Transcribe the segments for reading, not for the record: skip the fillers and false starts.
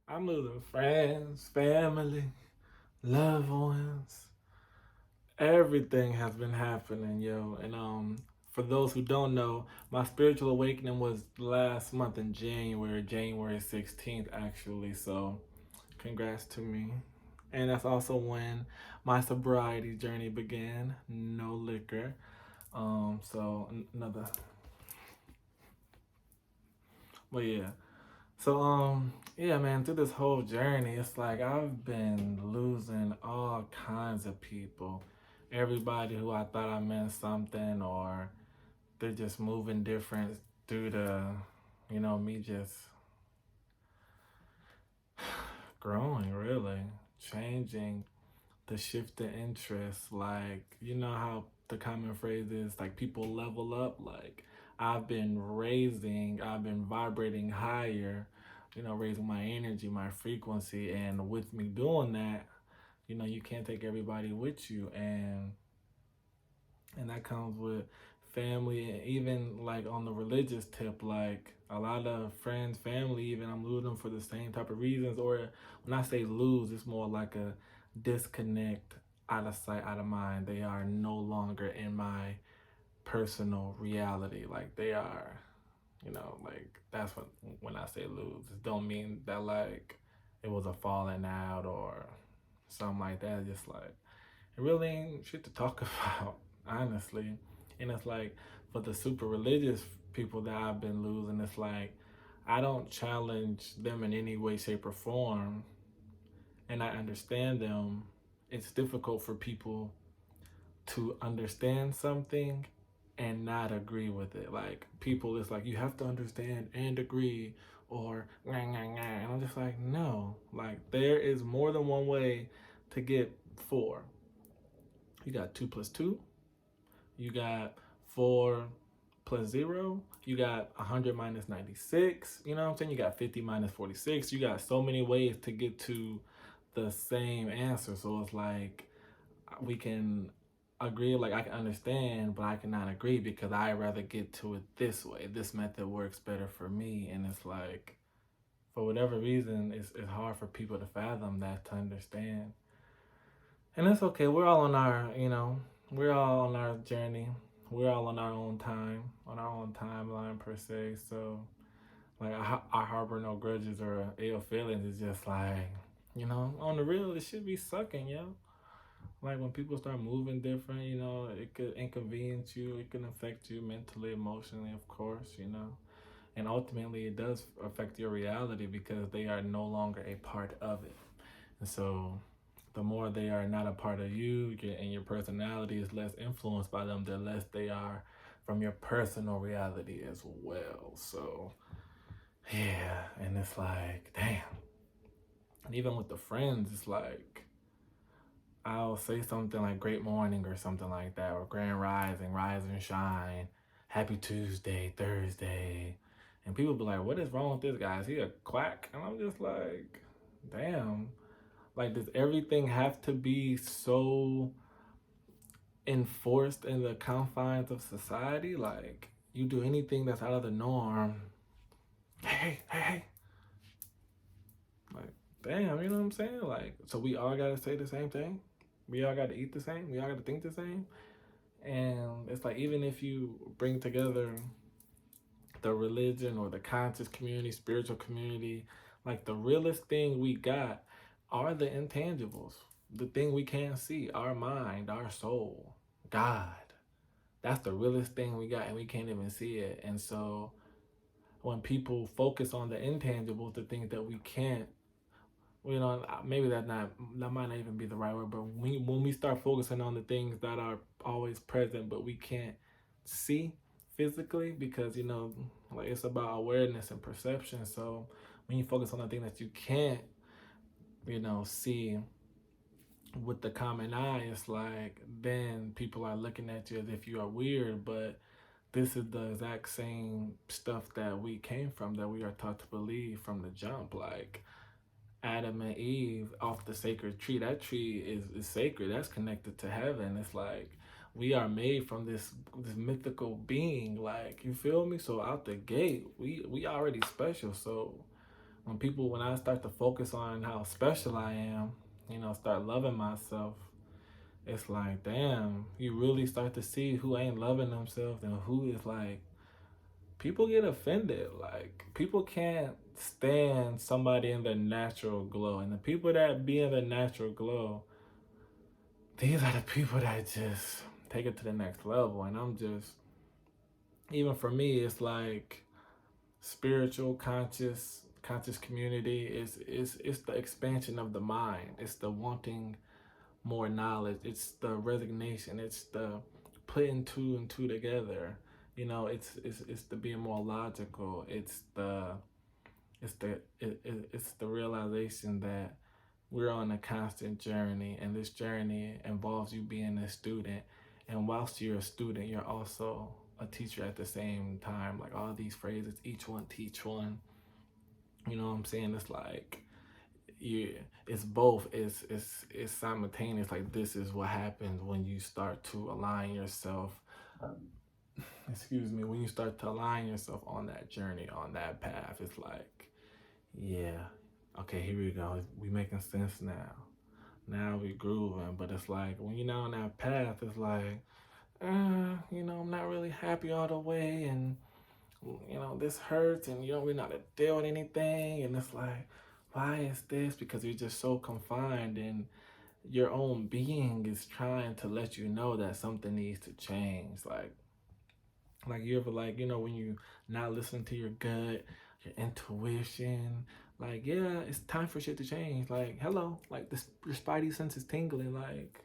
I'm losing friends, family, loved ones. Everything has been happening, yo. And for those who don't know, my spiritual awakening was last month in January 16th actually. So, congrats to me. And that's also when my sobriety journey began. No liquor. Another. But yeah. Yeah, man, through this whole journey, it's like I've been losing all kinds of people. Everybody who I thought I meant something, or they're just moving different due to, me just growing, really, changing, the shift in interest. Like, you know how the common phrase is like people level up? Like, I've been vibrating higher, raising my energy, my frequency. And with me doing that, you can't take everybody with you. And that comes with family, and even like on the religious tip, like a lot of friends, family, even I'm losing them for the same type of reasons. Or when I say lose, it's more like a disconnect, out of sight, out of mind. They are no longer in my personal reality. Like they are, like that's what when I say lose, it don't mean that like it was a falling out or something like that. It's just like it really ain't shit to talk about, honestly. And it's like for the super religious people that I've been losing, it's like I don't challenge them in any way, shape, or form. And I understand them. It's difficult for people to understand something and not agree with it. Like people, it's like you have to understand and agree, or nah, nah, nah. And I'm just like, no. Like there is more than one way to get four. You got 2 plus 2. You got 4 plus 0. You got 100 minus 96. You know what I'm saying? You got 50 minus 46. You got so many ways to get to the same answer. So it's like we can agree, like I can understand, but I cannot agree because I rather get to it this way. This method works better for me. And it's like, for whatever reason, it's hard for people to fathom that, to understand. And it's okay. We're all on our, we're all on our journey. We're all on our own time, on our own timeline per se. So, like, I harbor no grudges or ill feelings. It's just like, on the real, it should be sucking, yo. Like when people start moving different, it could inconvenience you. It can affect you mentally, emotionally, of course, and ultimately it does affect your reality because they are no longer a part of it. And so the more they are not a part of you, and your personality is less influenced by them, the less they are from your personal reality as well. So yeah, and it's like, damn. And even with the friends, it's like I'll say something like great morning or something like that, or grand rising, rise and shine, happy Tuesday, Thursday. And people be like, what is wrong with this guy? Is he a quack? And I'm just like, damn. Like, does everything have to be so enforced in the confines of society? Like, you do anything that's out of the norm. Hey, hey, hey. Like, damn, you know what I'm saying? Like, so we all gotta say the same thing? We all gotta eat the same? We all gotta think the same? And it's like, even if you bring together the religion or the conscious community, spiritual community, like the realest thing we got are the intangibles, the thing we can't see, our mind, our soul, God. That's the realest thing we got, and we can't even see it. And so when people focus on the intangibles, the things that we can't, maybe that might not even be the right word, but when we start focusing on the things that are always present but we can't see physically, because like it's about awareness and perception. So when you focus on the thing that you can't see with the common eye, it's like then people are looking at you as if you are weird. But this is the exact same stuff that we came from, that we are taught to believe from the jump. Like Adam and Eve off the sacred tree. That tree is sacred. That's connected to heaven. It's like we are made from this mythical being. Like, you feel me? So out the gate, we already special. So When I start to focus on how special I am, start loving myself, it's like, damn, you really start to see who ain't loving themselves and who is like, people get offended. Like, people can't stand somebody in their natural glow. And the people that be in their natural glow, these are the people that just take it to the next level. And I'm just, even for me, it's like spiritual, conscious community is it's the expansion of the mind. It's the wanting more knowledge. It's the resignation. It's the putting two and two together. It's the being more logical. It's the realization that we're on a constant journey, and this journey involves you being a student. And whilst you're a student, you're also a teacher at the same time. Like all these phrases, each one teach one. You know what I'm saying? It's like it's both. It's simultaneous. Like, this is what happens when you start to align yourself. Excuse me. When you start to align yourself on that journey, on that path, it's like, yeah, okay, here we go. We making sense now. Now we grooving. But it's like when you're not on that path, it's like, I'm not really happy all the way, and this hurts, and you don't really know how to deal with anything, and it's like, why is this? Because you're just so confined, and your own being is trying to let you know that something needs to change. Like you ever, like, when you not listening to your gut, your intuition, like, yeah, it's time for shit to change. Like, hello, like your spidey sense is tingling. Like,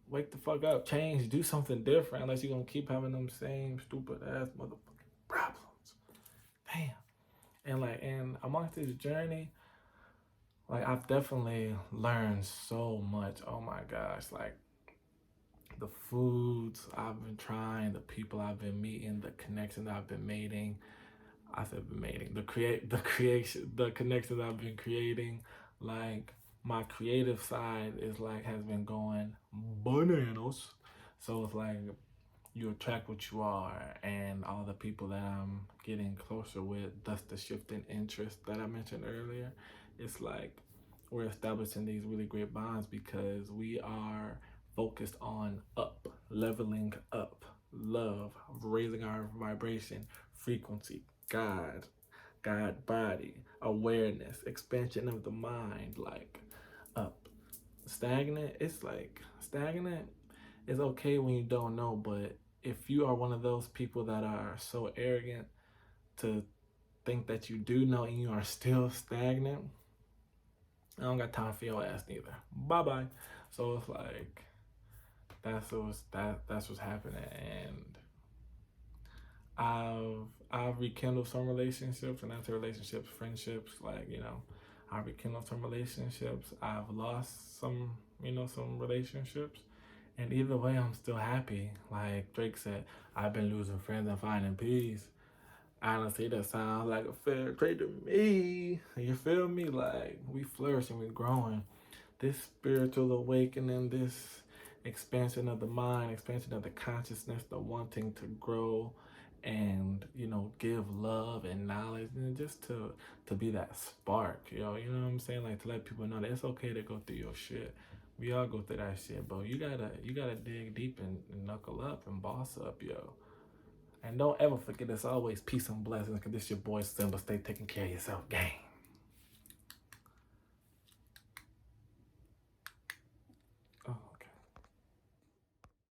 wake the fuck up, change, do something different, unless you're gonna keep having them same stupid ass motherfucking problems. Damn. And amongst this journey, like, I've definitely learned so much. Oh my gosh, like the foods I've been trying, the people I've been meeting, the connections I've been making. I said been making the connections I've been creating. Like, my creative side is like has been going bananas. So it's like you attract what you are, and all the people that I'm getting closer with, thus the shift in interest that I mentioned earlier. It's like we're establishing these really great bonds because we are focused on up, leveling up, love, raising our vibration, frequency, God body, awareness, expansion of the mind, like up. Stagnant, it's like stagnant is okay when you don't know, but if you are one of those people that are so arrogant to think that you do know and you are still stagnant, I don't got time for your ass neither. Bye bye. So it's like that's what's happening, and I've rekindled some relationships, and after relationships, friendships. Like, I've rekindled some relationships. I've lost some relationships, and either way, I'm still happy. Like Drake said, I've been losing friends and finding peace. Honestly, that sounds like a fair trade to me. You feel me? Like, we flourishing, we growing. This spiritual awakening, this expansion of the mind, expansion of the consciousness, the wanting to grow and give love and knowledge, and just to be that spark, you know what I'm saying? Like, to let people know that it's okay to go through your shit. We all go through that shit, but you gotta dig deep and knuckle up and boss up, yo. And don't ever forget, it's always peace and blessings, because this your boy Simba. Stay taking care of yourself, gang.